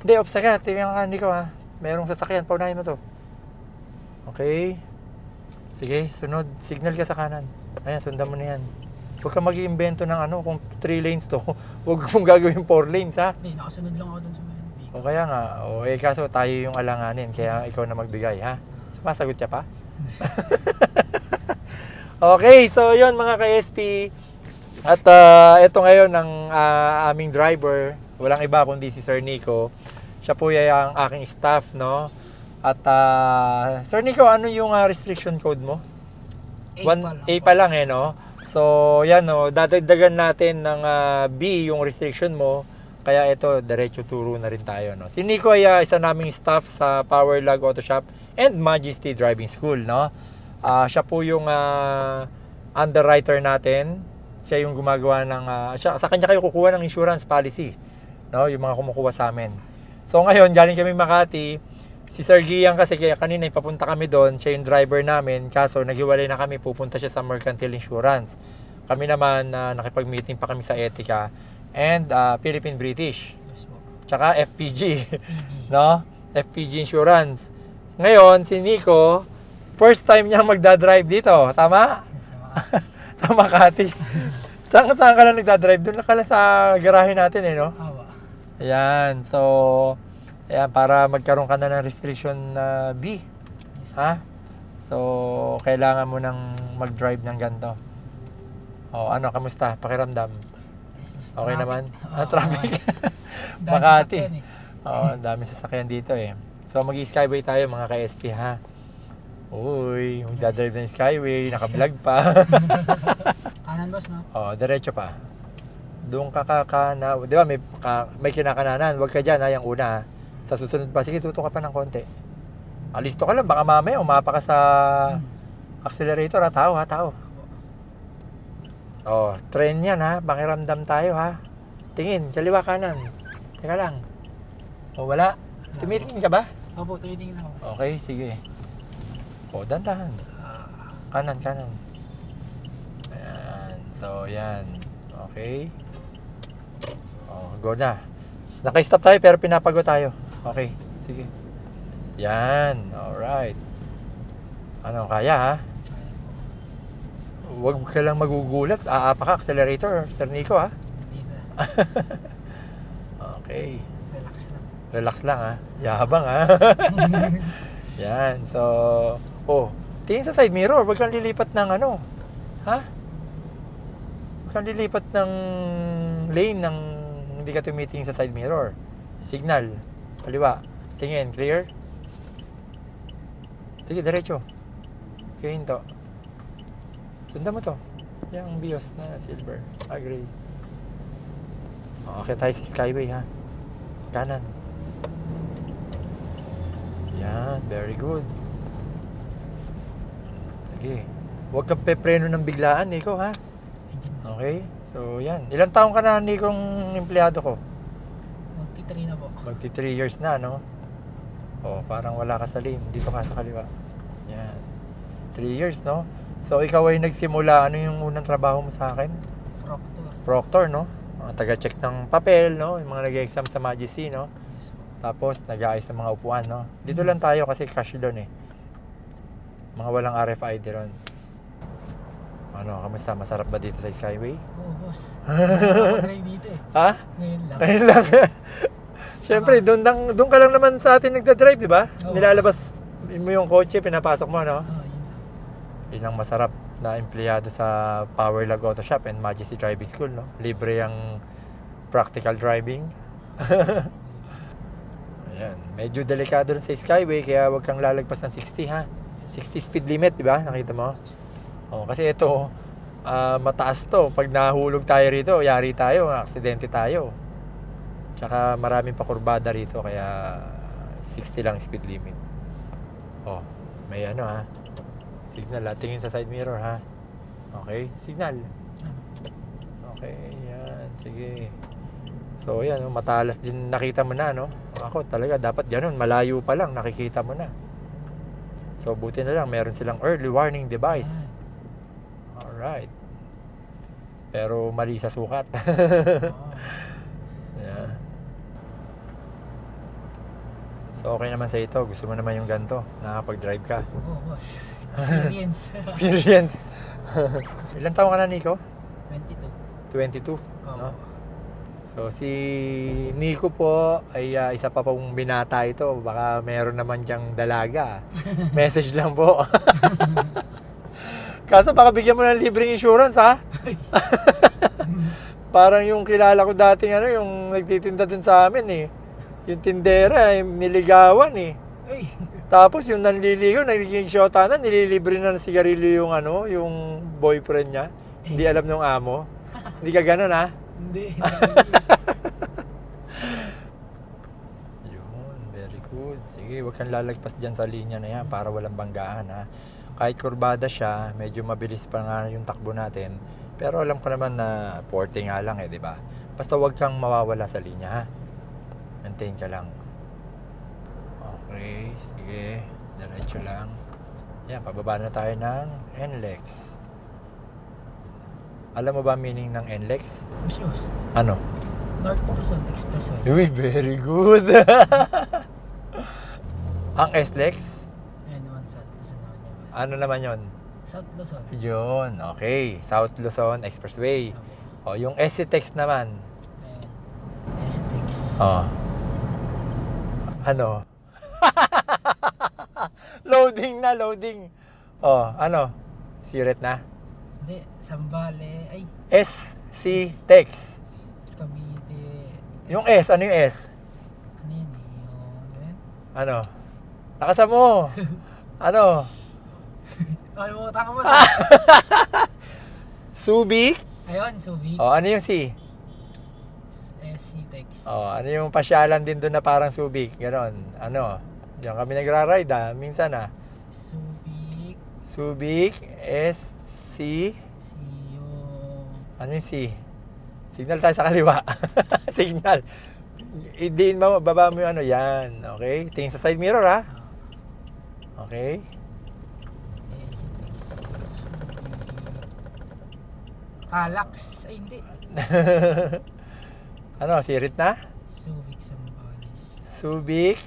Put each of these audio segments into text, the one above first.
Hindi, off ka. Tingnan ka, hindi ko ha. Merong sasakyan, paunahin mo to. Okay. Sige, sunod. Signal ka sa kanan. Ayan, sundan mo na yan. Huwag ka mag-iimbento ng ano, kung 3 lanes to. Huwag mong gagawin 4 lanes ha. Hindi, nakasunod lang ako dun sa mga O kaya nga, kaso tayo yung alanganin, kaya ikaw na magbigay ha. Sumasagot siya pa? Okay, so yun mga ka-SP. At ito ngayon ang aming driver. Walang iba kundi si Sir Nico. Siya po ay ang aking staff, no? At Sir Nico, ano yung restriction code mo? 8 A pa lang no? So yan no, dadagdagan natin ng B yung restriction mo. Kaya ito, diretso turo na rin tayo, no? Si Nico ay isa naming staff sa Powerlog Auto Shop and Majesty Driving School, no? Siya po yung underwriter natin. Siya yung gumagawa ng sa kanya kayo kukuha ng insurance policy, no? Yung mga kumukuha sa amin. So ngayon, galing kami Makati. Si Sir Gian kasi kaya kanina papunta kami doon, siya yung driver namin. Kaso naghiwalay na kami, pupunta siya sa Mercantile Insurance. Kami naman nakipag-meeting pa kami sa Etika and Philippine British. Yes po. Tsaka FPG, no? FPG Insurance. Ngayon, si Nico, first time niya magdadrive dito, tama? Sa Makati. Saan ka lang nagdadrive? Doon lang ka lang sa garahe natin no? Awa. Ayan, so ayan, para magkaroon ka na ng restriction na B. Ha? So, kailangan mo nang mag-drive ng ganito. Ano, kamusta? Pakiramdam? Okay naman? Traffic. Makati. Ang dami sasakyan dito So, mag-skyway tayo mga ka-SP ha. Uy, magdadrive ng skyway, naka-vlog pa. Kanan boss, no? Diretso pa. Doon ka kakana, di ba may kinakananan, huwag ka dyan ha, yung una ha. Sa susunod pa, sige tuto ka pa ng konti. Alisto ka lang, baka mamaya umapa ka sa accelerator ha, tao. Tren yan ha, pakiramdam tayo ha. Tingin, kaliwa kanan. Teka lang. Wala. Tumitingin ka ba? Opo, tumitingin ako. Okay, sige. Dandahan. Kanan. Ayan. So, yan. Okay. Go na. Naka-stop tayo pero pinapago tayo. Okay, sige. Yan. Alright. Ano, kaya ha? Huwag ka lang magugulat. Aapa ka, accelerator, Sir Nico ha? Okay. Relax lang ha. Yabang ha. Yan. So, tingin sa side mirror. Huwag kang lilipat ng ano. Ha? Huwag kang lilipat ng lane ng hindi ka tumitingin sa side mirror. Signal. Kaliwa. Tingin. Clear? Sige, diretso. Okay, hinto. Sundan mo to. Yung Vios na silver. Gray. Okay tayo sa skyway ha. Kanan. Yan. Very good. Sige. Huwag kang pepreno ng biglaan, Nico, ha? Okay? So, yan. Ilang taong ka na, Nico'ng empleyado ko? Magti-3 na po. Magti 3 years na, no? Parang wala ka sa lane. Dito ka sa kaliwa. Yan. 3 years, no? So, ikaw ay nagsimula. Ano yung unang trabaho mo sa akin? Proctor, no? Taga-check ng papel, no? Yung mga nag-exam sa Majesty, no? Tapos, nag-aayos ng mga upuan, no? Dito lang tayo kasi cash doon, Mga walang RFID ron. Ano, kamusta? Masarap ba dito sa Skyway? Oo, boss. Ako dito Ha? Ngayon lang. Siyempre, doon ka lang naman sa atin nagdadrive, di ba? Oo. Nilalabas mo yung kotse, pinapasok mo, no? Yun. Yun ang masarap na empleyado sa Powerlog Auto Shop and Majesty Driving School, no? Libre ang practical driving. Ayan. Medyo delikado rin sa Skyway, kaya huwag kang lalagpas ng 60, ha? 60 speed limit, di ba? Nakita mo? Kasi ito, mataas to. Pag nahulog tayo rito, yari tayo, aksidente tayo. Tsaka maraming pakurbada rito, kaya 60 lang speed limit. May ano ha. Signal ha. Tingin sa side mirror ha. Okay, signal. Okay, yan. Sige. So yan, matalas din nakita mo na, no? Ako talaga, dapat ganun. Malayo pa lang, nakikita mo na. So, buti na lang, meron silang early warning device. Alright. Pero mali sa sukat. Yeah. So okay naman sa ito. Gusto mo naman yung ganito. Nakakapag-drive ka. Oo, boss. Experience. Experience. Ilan taon ka na, Nico? 22. 22. Oo. No? So si Nico po ay isa pa pong binata ito. Baka meron naman diyang dalaga. Message lang po. Kaso baka bigyan mo ng libreng insurance, ha? Parang yung kilala ko dating yung nagtitinda dun sa amin eh. Yung tindera, niligawan eh. Ay! Tapos yung nanliligaw, nagiging shota na, nililibre na ng sigarilyo yung yung boyfriend niya. Hindi alam ng amo. Hindi ka ganun, ha? Hindi. Yun, very good. Sige, huwag kang lalagpas dyan sa linya na yan para walang banggaan, ha? Kahit kurbada siya, medyo mabilis pa nga yung takbo natin. Pero alam ko naman na 40 nga lang di ba? Basta huwag kang mawawala sa linya, ha? Maintain ka lang. Okay, sige. Diretso lang. Yan, pababa na tayo ng NLEX. Alam mo ba meaning ng NLEX? Boss, Ano? North Luzon Expressway. Uy, very good. Ang SLEX? Ayun naman, South Luzon naman yan, boss. Ano naman yon? South Luzon. Yun, okay. South Luzon Expressway. O, yung SCTEX naman. Ayun. STX. Oh. Ano? Loading na, loading. Oh, ano? Siret na? Hindi, Sambale. Ay, SCTEX. Cavite. Yung S, ano yung S? Ano yun eh? Yung... Ano? Nakasa mo. Ano? Ay, mo, tanga mo Subic? Ayun, Subic. Oh, ano yung C? SCTEX. Oh, ano yung pasyalan din doon na parang Subic? Ganon. Ano? Diyan kami nagra-ride minsan Subic. Subic, S, C. Si yung... Ano yung C? Signal tayo sa kaliwa. Signal. Idiin mo, baba mo yung yan. Okay? Tingin sa side mirror, ha? Okay? SCTEX. Calax. Ay, hindi. Ano, sirit na? Subic, Sambales. Subic.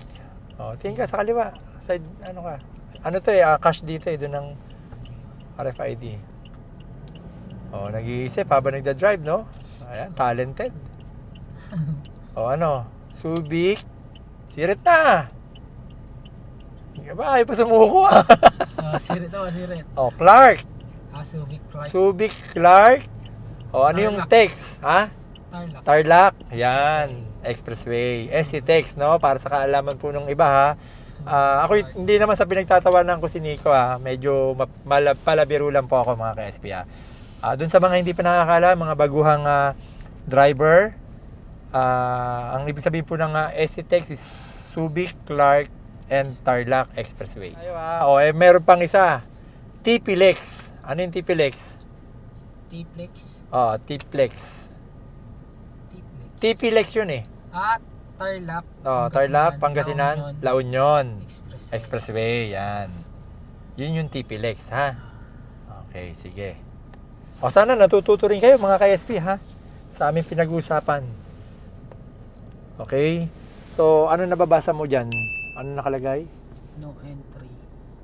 Oh, tingin ka sa kaliwa. Side, ano ka? Ano to cash dito doon ng RFID. Oh, nag-iisip habang nagda-drive, no? Ayan, talented. Oh, ano? Subic. Sirit na. Ba, ayaw pa sumuko, Sirit daw, sirit. Oh, Clark. Subic, Clark. Subic, Clark. Oh, ano yung Tarlac. text? Ha? Tarlac. Tarlac. Yan. Expressway. SCTEX, no? Para sa kaalaman po ng iba, ha? Subic, Ako Clark. hindi naman sa pinagtatawanan ko si Nico, ha? Medyo palabiro lang po ako, mga ka-SP, ha? Doon sa mga hindi pa nakakala, mga baguhang driver, ang ibig sabihin po ng SCTEX is Subic, Clark, and Tarlac Expressway. Meron pang isa. TPLEX. Ano yung TPLEX? T-Plex. TPLEX. T-Plex. TPLEX yun eh. Tarlac. Tarlac, Pangasinan, La Union. Expressway. Expressway, yan. Yun yung TPLEX, ha? Okay, sige. Sana natututo rin kayo, mga ka-SP, ha? Sa aming pinag-uusapan. Okay? So, ano nababasa mo dyan? Ano nakalagay? No entry.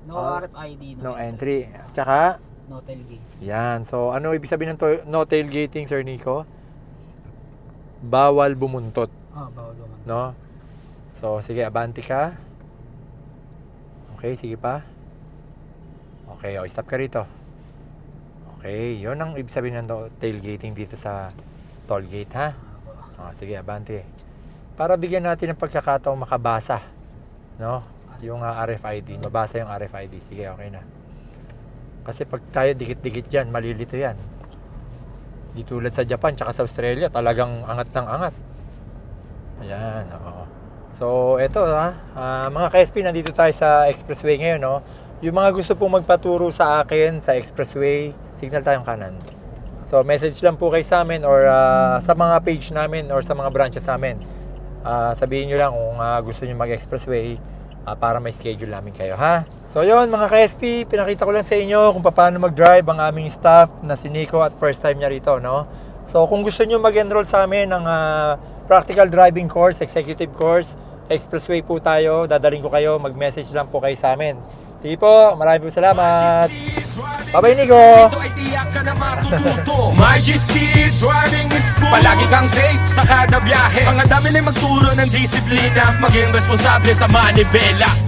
No Ah, RFID. No entry. Tsaka, No tailgate. yan. So, ano ibig sabihin ng no tailgating, Sir Nico? Bawal bumuntot, Bawal naman. no? So, sige, abante ka. Okay, sige pa. Okay, stop ka rito. Okay, yun ang ibig sabihin ng tailgating dito sa toll gate, ha? Sige, abante. Para bigyan natin ng pagkakataong makabasa, no? Yung RFID, mabasa yung RFID. Sige, okay na. Kasi pag tayo dikit-dikit yan, malilito yan. Di tulad sa Japan, tsaka sa Australia, talagang angat ng angat. Ayan, oo. So, eto mga ka-SP, nandito tayo sa expressway ngayon, no? Yung mga gusto pong magpaturo sa akin sa expressway, signal tayong kanan. So, message lang po kayo sa amin or sa mga page namin or sa mga branches namin. Sabihin nyo lang kung gusto nyo mag-expressway para may schedule namin kayo, ha? So yun, mga ka-SP, pinakita ko lang sa inyo kung paano mag-drive ang aming staff na si Nico at first time niya rito, no? So kung gusto nyo mag-enroll sa amin ng practical driving course, executive course, expressway po tayo. Dadaling ko kayo. Mag-message lang po kayo sa amin. Sige po, maraming po salamat. Bye-bye, Nico. Dito ay tiyak ka na matututo. Majesty Driving School. Palagi kang safe sa kada biyahe. Mga dami na magturo ng disiplina. Maging responsable sa manibela.